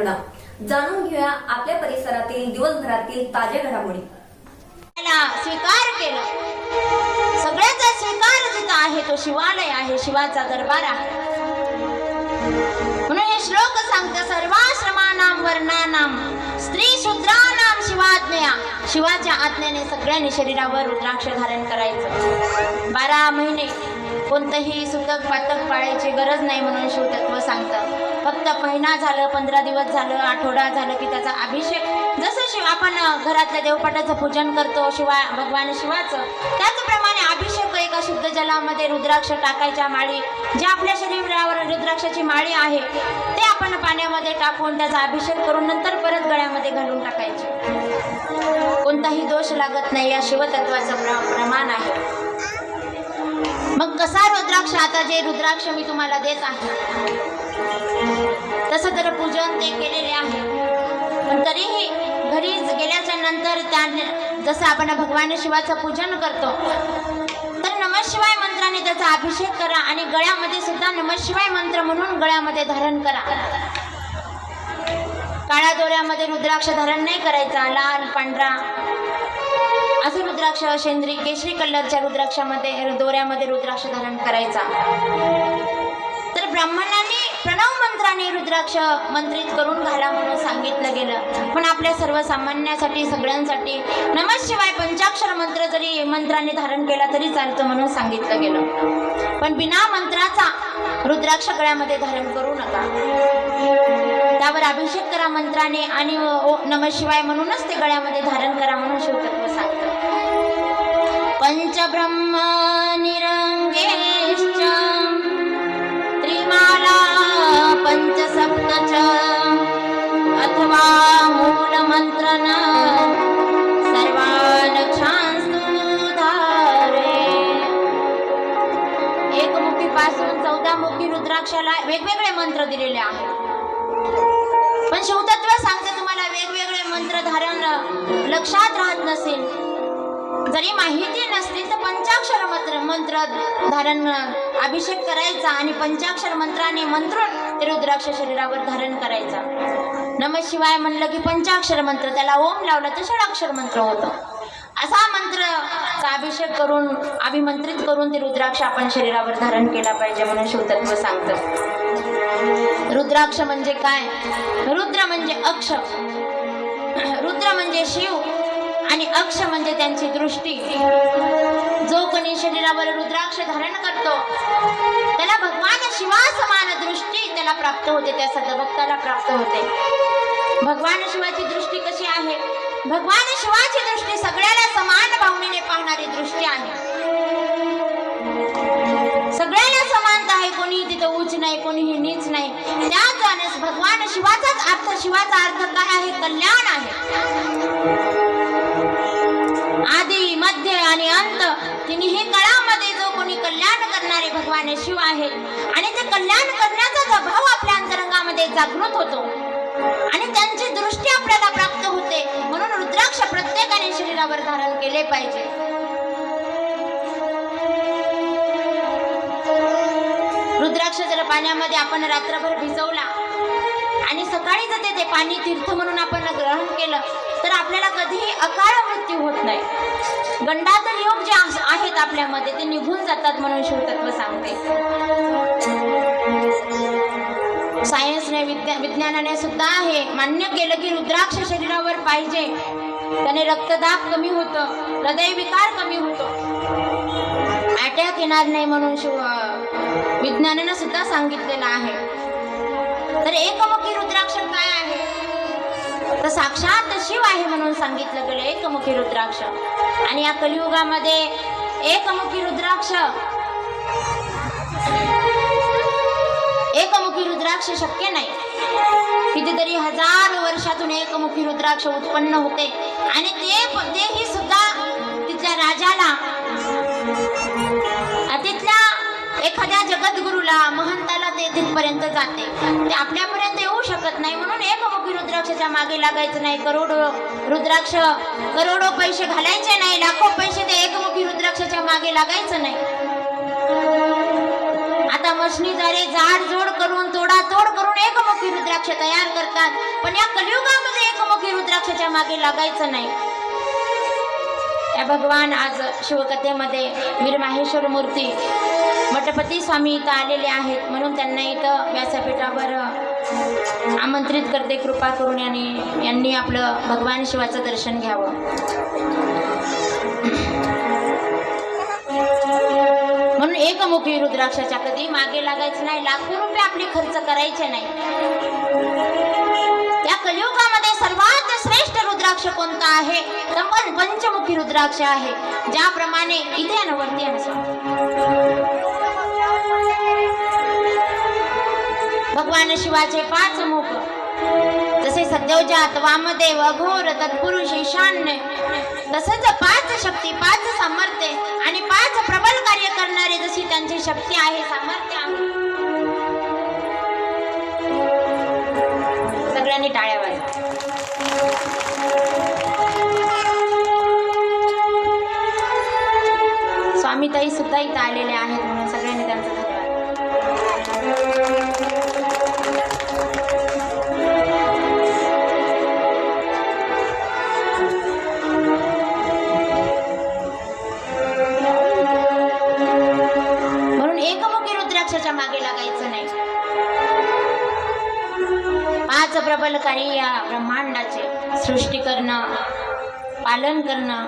घटना जाणून घेऊया आपल्या परिसरातील दिवसभरातील ताज्या घडामोडी। स्वीकार केला, सगळ्याचा स्वीकार जिथं आहे तो शिवालय आहे, शिवाचा दरबार आहे। म्हणून हे श्लोक सांगते, सर्वाश्रमानां वर्णानां स्त्री शूद्रानां शिवाज्ञया। शिवाच्या आज्ञेने सगळ्यांनी शरीरावर रुद्राक्ष धारण करायचं। 12 महिने कोणतंही सुतक पातक पाळायची गरज नाही म्हणून शिवतत्व सांगतं। फक्त महिना झालं, 15 दिवस झालं, आठवडा झालं की त्याचा अभिषेक, जसं आपण घरातल्या देवपाटाचं पूजन करतो भगवान शिवाचं, त्याचप्रमाणे अभिषेक एका शुद्ध जलामध्ये रुद्राक्ष टाकायच्या माळी, ज्या आपल्या शरीरावर रुद्राक्षाची माळी आहे ते आपण पाण्यामध्ये टाकून त्याचा अभिषेक करून नंतर परत गळ्यामध्ये घालून टाकायचे। कोणताही दोष लागत नाही, या शिवतत्वाचं प्रमाण आहे। मग कसा रुद्राक्ष, आता जे रुद्राक्ष मी तुम्हाला देत आहे तसं तर पूजन ते केलेले आहे, पण तरीही घरी गेल्याच्या नंतर जसं आपण भगवान शिवाचं पूजन करतो तर नमःशिवाय मंत्राने त्याचा अभिषेक करा आणि गळ्यामध्ये सुद्धा नमःशिवाय मंत्र म्हणून गळ्यामध्ये धारण करा। काळ्या दोऱ्यामध्ये रुद्राक्ष धारण नाही करायचा, लाल पांढरा असं रुद्राक्ष, शेंद्री केशरी कलरच्या रुद्राक्षामध्ये दोऱ्यामध्ये रुद्राक्ष धारण करायचा। तर ब्राह्मणांनी प्रणव मंत्राने रुद्राक्ष मंत्रित करून घाला म्हणून सांगितलं गेलं, पण आपल्या सर्वसामान्यासाठी सगळ्यांसाठी नमःशिवाय पंचाक्षर मंत्र जरी मंत्राने धारण केला तरी चालतं म्हणून सांगितलं गेलं। पण बिना मंत्राचा रुद्राक्ष गळ्यामध्ये धारण करू नका, त्यावर अभिषेक करा मंत्राने आणि नमःशिवाय म्हणूनच ते गळ्यामध्ये धारण करा म्हणून शिवतत्व सांगतं। पंचब्रह्म निरंगेश्च त्रिमाला पंचसप्तच अथवा मूलमन्त्रन सर्वालक्षांस्तु धारे। एकमुखीपासून 14 मुखी रुद्राक्षाला वेगवेगळे मंत्र दिलेले आहेत, पण शिवतत्व सांगते तुम्हाला वेगवेगळे मंत्र धारण लक्षात राहत नसेल, जरी माहिती नसली तर पंचाक्षर मंत्र धारण अभिषेक करायचा आणि पंचाक्षर मंत्राने मंत्रून ते रुद्राक्ष शरीरावर धारण करायचा। नमःशिवाय म्हणलं की पंचाक्षर मंत्र, त्याला ओम लावला तर षडाक्षर मंत्र होतं। असा मंत्रचा अभिषेक करून अभिमंत्रित करून ते रुद्राक्ष आपण शरीरावर धारण केला पाहिजे म्हणून शिवतत्व सांगतं। रुद्राक्ष म्हणजे काय? रुद्र म्हणजे अक्ष, रुद्र म्हणजे शिव आणि अक्ष म्हणजे त्यांची दृष्टी। जो कोणी शरीरावर रुद्राक्ष धारण करतो त्याला भगवान शिवासमान दृष्टी त्याला प्राप्त होते, त्या सद्भक्ताला प्राप्त होते। भगवान शिवाची दृष्टी कशी आहे? भगवान शिवाची दृष्टी सगळ्याला समान भावनेने पाहणारी दृष्टी आहे। सगळ्याला समानता आहे, कोणी तिथं उच्च नाही, कोणीही नीच नाही। त्याच भगवान शिवाचाच अर्थ, शिवाचा अर्थ काय आहे? कल्याण आहे। आदि मध्य आणि अंत तिन्ही काळामध्ये जो कोणी कल्याण करणारे भगवान शिव आहे आणि ते कल्याण करण्याचा जो भाव आपल्या अंतरंगामध्ये जागृत होतो आणि त्यांची दृष्टी आपल्याला प्राप्त होते, म्हणून रुद्राक्ष प्रत्येकाने शरीरावर धारण केले पाहिजे। रुद्राक्ष जर पाण्यामध्ये आपण रात्रभर भिजवला आणि सकाळी जर ते पाणी तीर्थ म्हणून आपण ग्रहण केलं तर आपल्याला कधीही अकाळ मृत्यू होत नाही। गंडातर योग जे आहेत आपल्यामध्ये ते निघून जातात म्हणून शिवतत्व सांगते। सायन्सने विज्ञानाने सुद्धा हे मान्य केलं की रुद्राक्ष शरीरावर पाहिजे, त्याने रक्तदाब कमी होतं, हृदयविकार कमी होतो, अटॅक येणार नाही म्हणून विज्ञानाने सुद्धा सांगितलेलं आहे। तर एकमुखी रुद्राक्ष काय आहे? तर साक्षात शिव आहे म्हणून सांगितलं गेलं एकमुखी रुद्राक्ष। आणि या कलियुगामध्ये एकमुखी रुद्राक्ष शक्य नाही। कितीतरी हजार वर्षातून एकमुखी रुद्राक्ष उत्पन्न होते आणि तेही सुद्धा तिथल्या राजाला, तिथल्या एखाद्या जगद्गुरूला, महंताला ते तिथपर्यंत जाते, ते आपल्यापर्यंत येऊ शकत नाही। म्हणून एकमुखी रुद्राक्षाच्या मागे लागायचं नाही, करोडो पैसे घालायचे नाही, लाखो पैसे ते एकमुखी रुद्राक्षाच्या मागे लागायचं नाही। आता मशनीद्वारे जाड जोड करून तोडातोड करून एकमुखी रुद्राक्ष तयार करतात, पण या कलियुगामध्ये एकमुखी रुद्राक्षाच्या मागे लागायचं नाही. या भगवान आज शिवकथेमध्ये वीर माहेश्वर मूर्ती मठपती स्वामी इथं आलेले आहेत, म्हणून त्यांना इथं व्यासपीठावर आमंत्रित करते. कृपा करून यांनी आपलं भगवान शिवाचं दर्शन घ्यावं. म्हणून एकमुखी रुद्राक्षाच्या कधी मागे लागायचं नाही, लाखो रुपये आपले खर्च करायचे नाही. या कलियुगामध्ये सर्वात श्रेष्ठ रुद्राक्ष कोणता आहे तर पंचमुखी रुद्राक्ष आहे. ज्याप्रमाणे इथे अनवरती भगवान शिवाचे 5 मुख, जसे सद्योजात, वामदेव, अघोर, तत्पुरुष, ईशान्य, तसंच 5 शक्ती, 5 सामर्थ्य आणि 5 प्रबल कार्य करणारे जशी त्यांची शक्ती आहे, सामर्थ्य आहे. सगळ्यांनी टाळ्या वाजवा. स्वामी ताई सुद्धा इथं आलेले आहेत, म्हणून सगळ्यांनी त्यांचा धन्यवाद. म्हणून एकमुखी रुद्राक्षाच्या मागे लागायचं नाही. 5 प्रबलकारी या ब्रह्मांडाचे सृष्टी करणं, पालन करणं,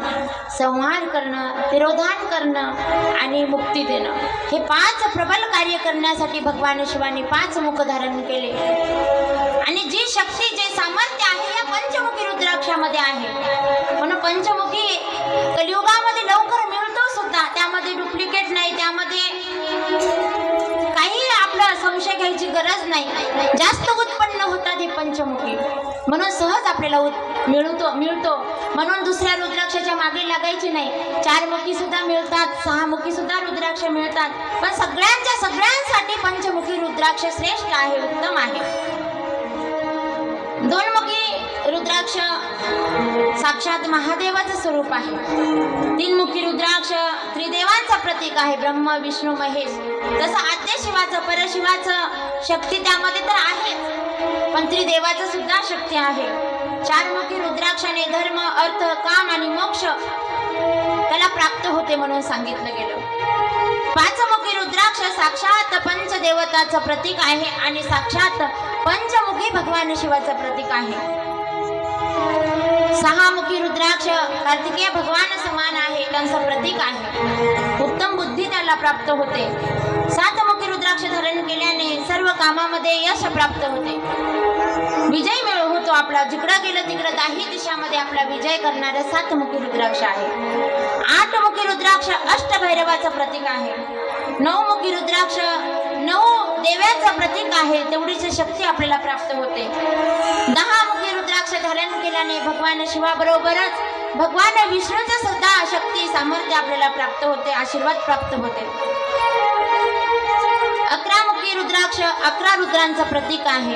संहार करणं, तिरोधान करणं आणि मुक्ती देणं, हे 5 प्रबल कार्य करण्यासाठी भगवान शिवाने 5 मुख धारण केले. आणि जी शक्ती, जे सामर्थ्य आहे या पंचमुखी रुद्राक्षामध्ये आहे. म्हणून पंचमुखी कलियुगामध्ये लवकर मिळतो सुद्धा, त्यामध्ये डुप्लिकेट नाही, त्यामध्ये काही आपला संशय घ्यायची गरज नाही. जास्त उत्पन्न होतात हे पंचमुखी, म्हणून सहज आपल्याला मिळतो. म्हणून दुसऱ्या रुद्राक्षाच्या मागे लागायची नाही. 4 मुखी सुद्धा मिळतात, 6 मुखी सुद्धा रुद्राक्ष मिळतात, पण सगळ्यांसाठी पंचमुखी रुद्राक्ष श्रेष्ठ आहे, उत्तम आहे. 2 मुखी रुद्राक्ष साक्षात महादेवाचं स्वरूप आहे. 3 मुखी रुद्राक्ष त्रिदेवांचं प्रतीक आहे, ब्रह्म, विष्णू, महेश. तसं आद्य शिवाचं, परशिवाचं शक्ती त्यामध्ये तर आहे, पण त्रिदेवाचं सुद्धा शक्ती आहे. 4 मुखी रुद्राक्षाने धर्म, अर्थ, काम आणि मोक्ष त्याला प्राप्त होते म्हणून सांगितलं गेलं. 5 मुखी रुद्राक्ष साक्षात पंचदेवताचं प्रतीक आहे आणि साक्षात पंचमुखी भगवान शिवाचं प्रतीक आहे. 6 मुखी रुद्राक्ष कार्तिकेय भगवान समान आहे, त्यांचं प्रतीक आहे. उत्तम बुद्धी त्याला प्राप्त होते. 7 मुखी रुद्राक्ष धारण केल्याने सर्व कामामध्ये यश प्राप्त होते, विजय होतो आपला. जिकडं गेलं तिकडं 10 दिशामध्ये आपला विजय करणारे 7 मुखी रुद्राक्ष आहे. 8 मुखी रुद्राक्ष अष्टभैरवाचं प्रतीक आहे. 9 मुखी रुद्राक्ष 9 देव्याचं प्रतीक आहे, तेवढीच शक्ती आपल्याला प्राप्त होते. 10 मुखी रुद्राक्ष धारण केल्याने भगवान शिवाबरोबरच भगवान विष्णूचं सुद्धा शक्ती, सामर्थ्य आपल्याला प्राप्त होते, आशीर्वाद प्राप्त होते. 11 मुखी रुद्राक्ष 11 रुद्रांचं प्रतीक आहे.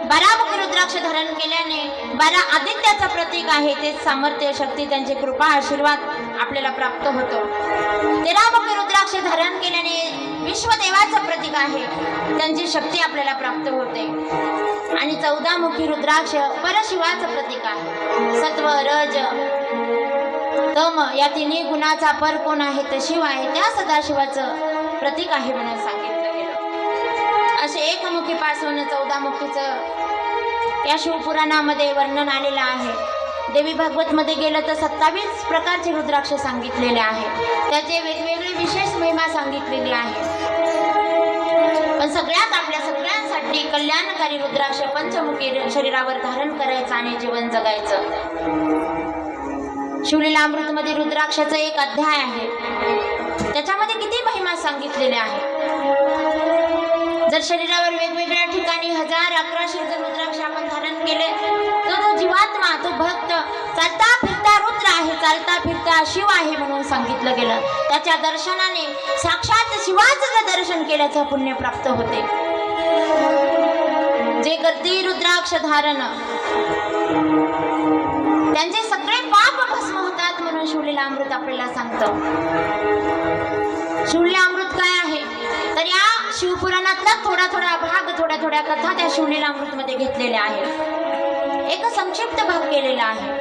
12 मुखी रुद्राक्ष धारण केल्याने 12 आदित्याचं प्रतीक आहे, ते सामर्थ्य, शक्ती, त्यांची कृपा, आशीर्वाद आपल्याला प्राप्त होतो. 13 मुखी रुद्राक्ष धारण केल्याने विश्वदेवाचं प्रतीक आहे, त्यांची शक्ती आपल्याला प्राप्त होते. आणि 14 मुखी रुद्राक्ष परशिवाचं प्रतीक आहे. सत्व, रज, तम या 3 गुणाचा पर कोण आहे तर शिव आहे, त्या सदाशिवाचं प्रतीक आहे म्हणून सांगितलं गेलं. असे एकमुखीपासून 14 मुखीचं या शिवपुराणामध्ये वर्णन आलेलं आहे. देवी भागवत मध्ये गेलं तर 27 प्रकारचे रुद्राक्ष सांगितलेले आहे, त्याचे वेगवेगळे विशेष महिमा सांगितलेली आहे. पण सगळ्यात आपल्या सगळ्यांसाठी कल्याणकारी रुद्राक्ष पंचमुखी शरीरावर धारण करायचं आणि जीवन जगायचं. शिवलीलामृत मध्ये रुद्राक्षाचा एक अध्याय आहे, त्याच्यामध्ये किती महिमा सांगितलेले आहे. जर शरीरावर वेगवेगळ्या ठिकाणी 1000-1100 जर रुद्राक्ष आपण धारण केले तर तो जीवात्मा, तो भक्त चालता फिरता रुद्र आहे, चालता फिरता शिव आहे म्हणून सांगितलं गेलं. त्याच्या दर्शनाने साक्षात शिवाचं जर दर्शन केल्याचं पुण्य प्राप्त होते. जे करते रुद्राक्ष धारण त्यांचे सगळे पाप भस्म होतात म्हणून शिवलीलामृत आपल्याला सांगतं. शिवलीलामृत काय आहे तर या शिवपुराणातला थोडा थोडा भाग, थोड्या थोड्या कथा त्या शिवलीलामृतमध्ये घेतलेल्या आहेत. एक संक्षिप्त भाग केलेला आहे.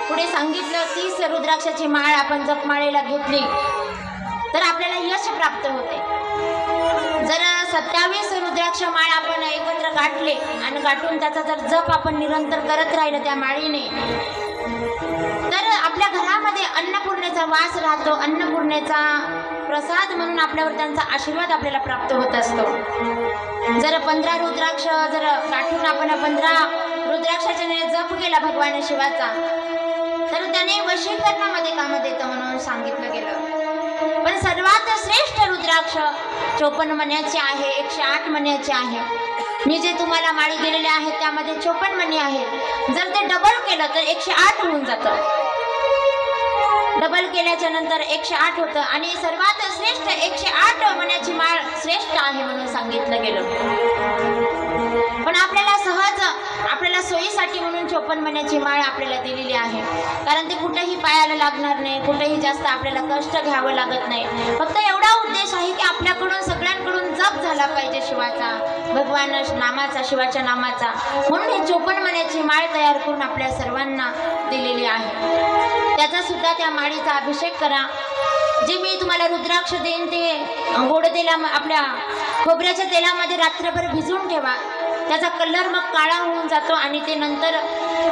पुढे सांगितलं 30 रुद्राक्षाची माळ आपण जपमाळेला घेतली तर आपल्याला यश प्राप्त होते. जर 27 रुद्राक्ष माळ आपण एकत्र गाठले आणि गाठून त्याचा जर जप आपण निरंतर करत राहिलं त्या माळीने, तर आपल्या घरामध्ये अन्नपूर्णेचा वास राहतो. अन्नपूर्णेचा प्रसाद म्हणून आपल्यावर त्यांचा आशीर्वाद आपल्याला प्राप्त होत असतो. जर 15 रुद्राक्ष जर गाठून आपण 15 रुद्राक्षाने जप केला भगवान शिवाचा, तर त्याने वशीकरणामध्ये कामं देतं म्हणून सांगितलं गेलं. पण सर्वात श्रेष्ठ रुद्राक्ष 54 मण्याचे आहे, 108 मण्याचे आहे. मी जे तुम्हाला माळी दिलेले आहेत त्यामध्ये 54 मणी आहेत. जर ते डबल केलं तर 108 होऊन जातं. डबल केल्याच्या नंतर 108 होतं आणि सर्वात श्रेष्ठ 108 मण्याची माळ श्रेष्ठ आहे म्हणून सांगितलं गेलं. पण आपल्याला सहज आपल्याला सोयीसाठी म्हणून 54 मण्याची माळ आपल्याला दिलेली आहे. कारण ते कुठेही पायाला लागणार नाही, कुठेही जास्त आपल्याला कष्ट घ्यावं लागत नाही. फक्त एवढा उद्देश आहे की आपल्याकडून सगळ्यांकडून जप झाला पाहिजे शिवाचा, भगवान नामाचा, शिवाच्या नामाचा. म्हणून हे 54 मण्याची माळ तयार करून आपल्या सर्वांना दिलेली आहे. त्याचा सुद्धा त्या माळीचा अभिषेक करा. जे मी तुम्हाला रुद्राक्ष देईन ते गोड तेला आपल्या खोबऱ्याच्या तेलामध्ये रात्रभर भिजवून ठेवा. त्याचा कलर मग काळा होऊन जातो आणि ते नंतर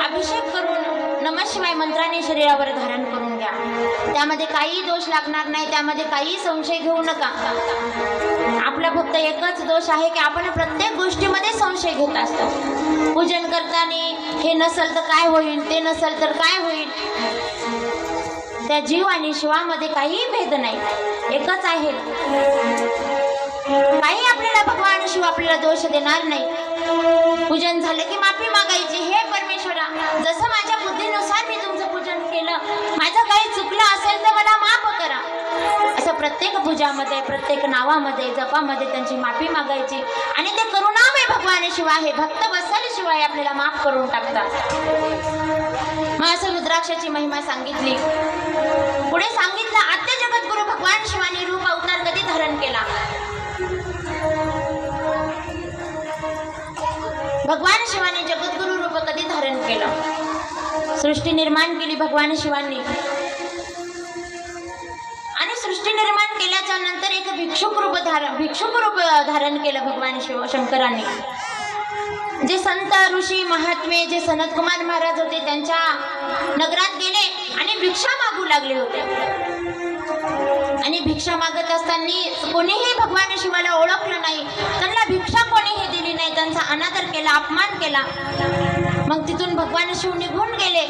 अभिषेक करून नमःशिवाय मंत्राने शरीरावर धारण करून घ्या. त्यामध्ये काही दोष लागणार नाही, त्यामध्ये काही संशय घेऊ नका. आपला फक्त एकच दोष आहे की आपण प्रत्येक गोष्टीमध्ये संशय घेत असतो. पूजन करताना हे नसेल तर काय होईल, ते नसेल तर काय होईल. त्या जीव आणि शिवामध्ये काही भेद नाही, एकच आहे. काही आपल्याला भगवान शिव आपल्याला दोष देणार नाही. पूजन झालं की माफी मागायची. हे परमेश्वरा, जसं माझ्या बुद्धीनुसार मी तुमचं पूजन केलं, माझं काही चुकलं असेल तर मला माफ करा. असं प्रत्येक पूजामध्ये, प्रत्येक नावामध्ये, जपामध्ये त्यांची माफी मागायची. आणि ते करुणामय भगवान शिव आहे, भक्त वत्सल शिवाय आपल्याला माफ करून टाकतात. मग असं रुद्राक्षाची महिमा सांगितली. पुढे सांगितलं आद्य जगद्गुरु भगवान शिवाने रूप अवतार कधी धारण केला. भगवान शिवाने जगद्गुरु रूप कधी धारण केलं. सृष्टी निर्माण केली भगवान शिवांनी आणि सृष्टी निर्माण केल्याच्या नंतर एक भिक्षुक रूप धारण केलं भगवान शिव शंकरांनी. जे संत ऋषी महात्मे जे सनत कुमार महाराज होते त्यांच्या नगरात गेले आणि भिक्षा मागू लागले होते. आणि भिक्षा मागत असताना कोणीही भगवान शिवाला ओळखलं नाही, त्यांना भिक्षा कोणीही दिली नाही, त्यांचा अनादर केला, अपमान केला. मग तिथून भगवान शिव निघून गेले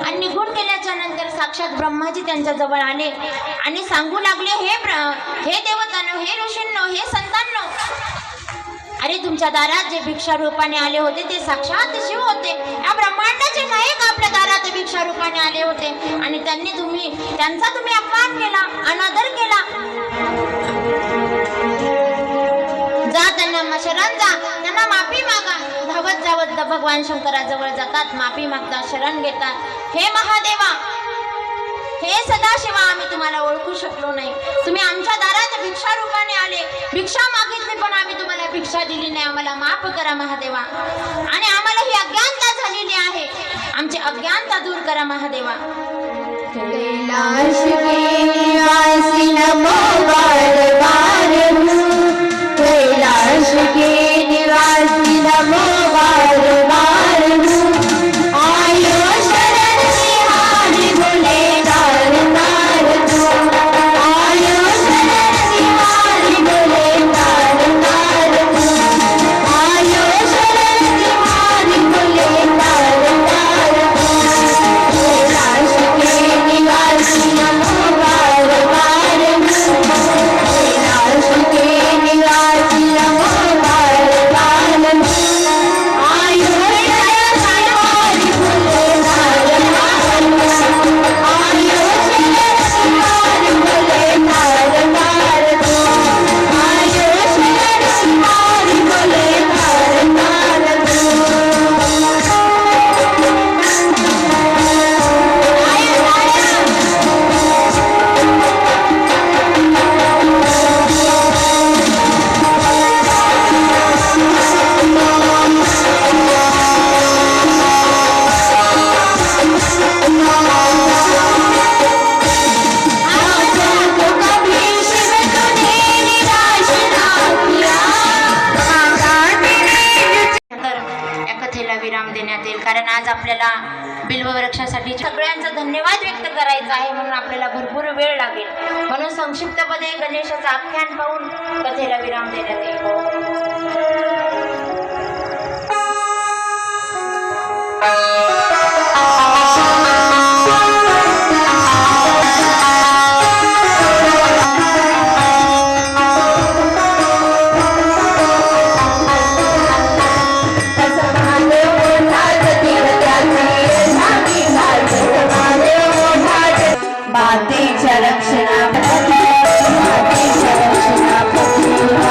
आणि निघून गेल्याच्या नंतर साक्षात ब्रह्माजी त्यांच्या जवळ आले आणि सांगू लागले, हे देवतांनो, हे ऋषींनो, हे संतांनो, अरे तुमच्या दारात जे भिक्षा रूपाने आले होते ते साक्षात शिव होते. या ब्रह्मांडाचे नायक आपल्या दारात भिक्षा रूपाने आले होते आणि त्यांचा तुम्ही अपमान केला, अनादर केला. जा त्यांना शरण जा, त्यांना माफी मागा. धावत जावत भगवान शंकराजवळ जातात, माफी मागतात, शरण घेतात. हे महादेवा, हे सदाशिवा, आम्ही तुम्हाला ओळखू शकलो नाही. तुम्ही आमच्या दारात भिक्षा रूपाने आले, भिक्षा मागितली पण आम्ही तुम्हाला भिक्षा दिली नाही. आम्हाला माफ करा महादेवा. आणि आम्हाला ही अज्ञानता झालेली आहे, आमची अज्ञानता दूर करा महादेवा. कैलाश के निवासी नमो बार बार हूँ, कैलाश के निवासी नमो बार बार हूँ. आयो शरण बिहारी बोले तार तार तू, आयो शरण बिहारी बोले तार तार तू, आयो शरण बिहारी बोले तार तार तू. कैलाश के निवासी नमो बार बार हूँ, कैलाश विराम देण्यात येईल, कारण आज आपल्याला बिल्ववृक्षासाठी सगळ्यांचा धन्यवाद व्यक्त करायचा आहे, म्हणून आपल्याला भरपूर वेळ लागेल. म्हणून संक्षिप्तपणे गणेशाचं आख्यान पाहून कथेला विराम देण्यात येईल. मातेच्या रक्षणासाठी मातेच्या रक्षणासाठी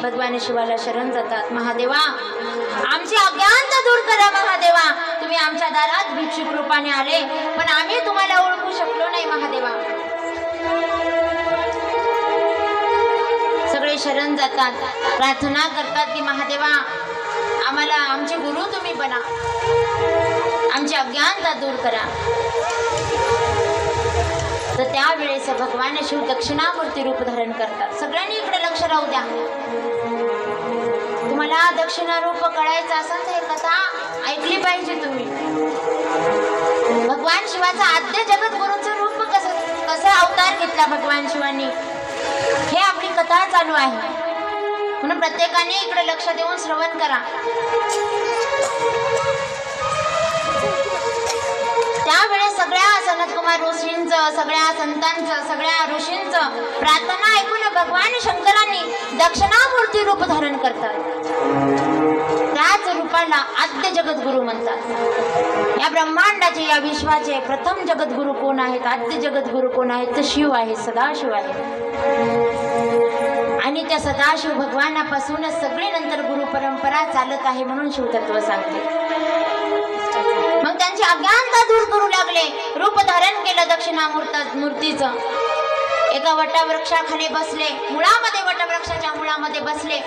भगवान शिवाला शरण जातात. महादेवा, आमची अज्ञानता दूर करा. महादेवा, तुम्ही आमच्या दारात भिक्षुक रूप रूपाने आले, पण आम्ही तुम्हाला ओळखू शकलो नाही महादेवा. सगळे शरण जातात, प्रार्थना करतात की महादेवा आम्हाला आमचे गुरु तुम्ही बना, आमची अज्ञानता दूर करा. तर त्यावेळेस भगवान शिव दक्षिणामूर्ती रूप धारण करतात. सगळ्यांनी इकडे लक्ष राहू द्या. तुम्हाला दक्षिणा रूप कळायचं असेल तर ही कथा ऐकली पाहिजे तुम्ही. भगवान शिवाचं आद्य जगद्गुरूचं रूप कसं अवतार घेतला भगवान शिवानी, हे आपली कथा चालू आहे. म्हणून प्रत्येकाने इकडे लक्ष देऊन श्रवण करा. त्यावेळेस सगळ्या सनतकुमार ऋषींचं, सगळ्या संतांचं, सगळ्या ऋषींचं प्रार्थना ऐकून भगवान शंकरांनी दक्षिणामूर्ती रूप धारण करतात. त्याच रूपाला आद्य जगद्गुरु म्हणतात. या ब्रह्मांडाचे, या विश्वाचे प्रथम जगद्गुरु कोण आहेत, आद्य जगद्गुरु कोण आहेत तर शिव आहे, सदाशिव आहे. आणि त्या सदाशिव भगवानापासूनच सगळी नंतर गुरु परंपरा चालत आहे, म्हणून शिवतत्व सांगते. मग त्यांची अज्ञानता दूर करू लागले, रूप धारण केलं दक्षिणामूर्तीचं. एका वटवृक्षाखाली बसले, मुळामध्ये, वटवृक्षाच्या मुळामध्ये बसले.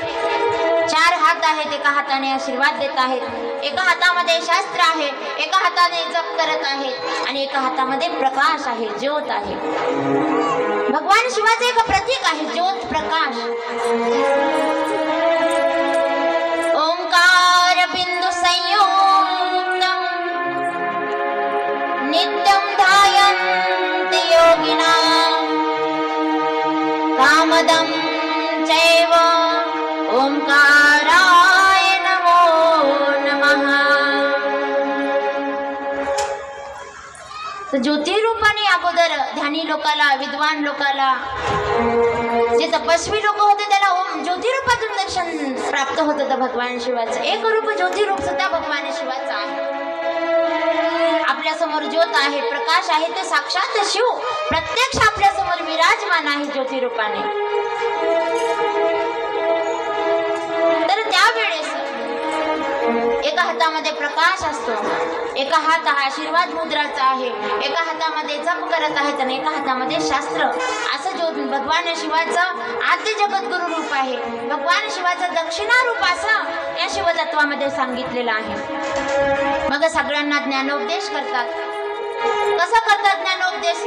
4 हात आहेत, एका हाताने आशीर्वाद देत आहेत, एका हातामध्ये शास्त्र आहे, एका हाताने जप करत आहेत आणि एका हातामध्ये प्रकाश आहे, ज्योत आहे. भगवान शिवाचे एक प्रतीक आहे, ज्योत, प्रकाश. ओंकार बिंदू संयुक्तम नित्यं ध्यायन्ति योगिनां कामदं चैव ओंकाराय नमो नमः. तर ज्योतिरूपाने अगोदर ध्यानी लोकाला, विद्वान लोकाला, जे तपस्वी लोक होते त्याला ओम ज्योतिरूपातून दर्शन प्राप्त होत होतं भगवान शिवाचं. एक रूप ज्योतिरूप सुद्धा भगवान शिवाचं आहे. आपल्या समोर ज्योत आहे, प्रकाश आहे, ते साक्षात शिव प्रत्यक्ष आपल्या समोर विराजमान आहे ज्योतिरूपाने. तर त्यावेळेस एका हातामध्ये प्रकाश असतो, एका हात हा आशीर्वाद मुद्राचा आहे, एका हातामध्ये जप करत आहेत आणि एका हातामध्ये शास्त्र. असं जो भगवान शिवाचं आद्य जगद्गुरु रूप आहे, भगवान शिवाचं दक्षिणा रूप असं या शिवतत्वामध्ये सांगितलेलं आहे. मग सगळ्यांना ज्ञानोपदेश करतात. कसं करतात ज्ञानोपदेश?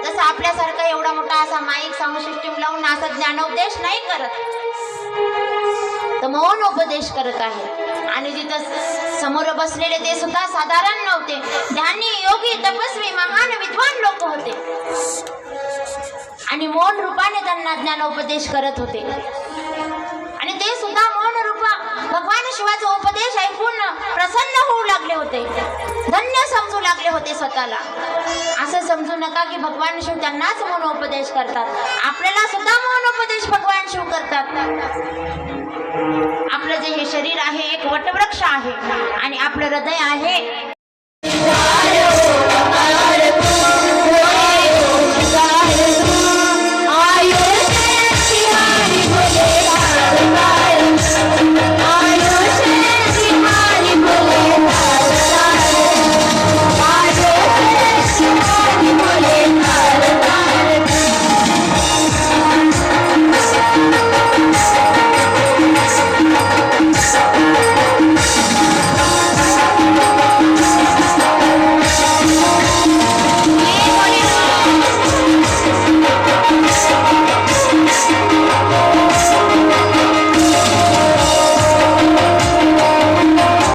जसं आपल्यासारखा एवढा मोठा असा माईक साऊंड सिस्टीम लावून असा ज्ञानोपदेश नाही करत, तर मौन उपदेश करत आहे. आणि जिथं समोर बसलेले ते सुद्धा साधारण नव्हते, ध्यानी, योगी, तपस्वी, महान विद्वान लोक होते आणि मौन रूपाने त्यांना ज्ञानोपदेश करत होते. आणि ते सुद्धा मौन रूप भगवान शिवाचा उपदेश ऐकून प्रसन्न होऊ लागले होते, धन्य समजू लागले होते स्वतःला. असं समजू नका की भगवान शिव त्यांनाच मौन उपदेश करतात, आपल्याला सुद्धा मौन उपदेश भगवान शिव करतात. आपलं जे हे शरीर आहे एक वटवृक्ष आहे आणि आपलं हृदय आहे